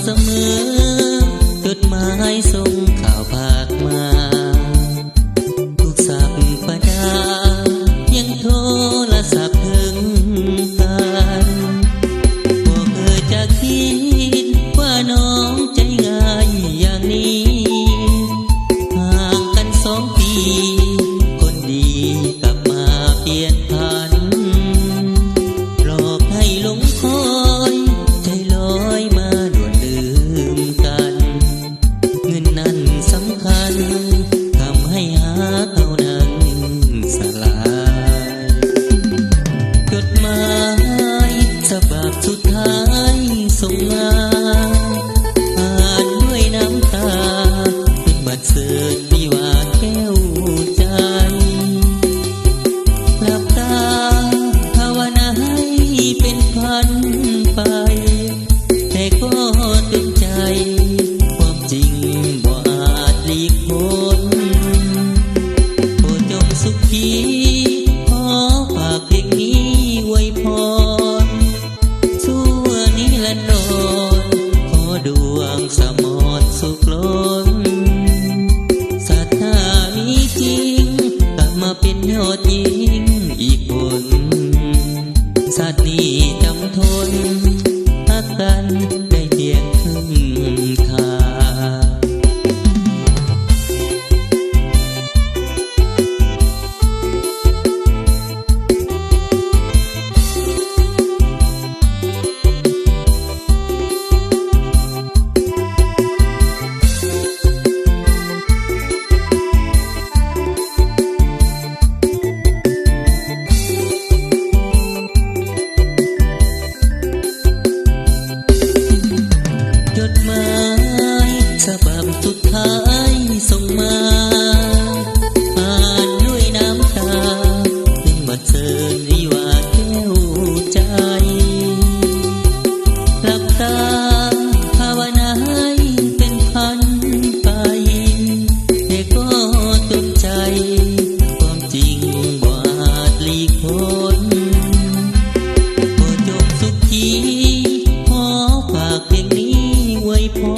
เสมอจดหมายส่งข่าวภาคมาทุกสัปดาห์ยังโทรศัพท์ถึงกันบ่เคยจะคิดว่าน้องใจง่ายอย่างนี้ห่างกัน2 ปีคนดีกลับมาเปลี่ยนผันหลอกให้หลงคอยใจลอยมาด่วนลืมกันเงินนั้นสำคัญทำให้หาเขานั้นสลายจดหมายฉบับสุดท้ายส่งมาอ่านด้วยน้ำตาเป็นบัดเสิร์ตวิวาห์แก้วใจหลับตาภาวนาให้เป็นพันไปแต่ก็เต็มใจความจริงบ่อาจหลีกพ้นโปรดจงสุขีขอฝากเพลงนี้ไว้พรชั่วนิรันดรขอดวงสมรสุขล้นศรัทธามีจริงกลับมาเป็นยอดหญิงอีกคนชาตินี้จำทนรักกันได้เพียงครึ่งทางจดหมายฉบับสุดท้ายส่งมาอ่านด้วยน้ำตาเป็นบัดเสิร์ตวิวาห์แก้วใจหลับตาภาวนาให้เป็นพันไปแต่ก็จนใจความจริงบ่อาจหลีกพ้นโปรดจงสุขีขอฝากเพลงนี้ไว้พอ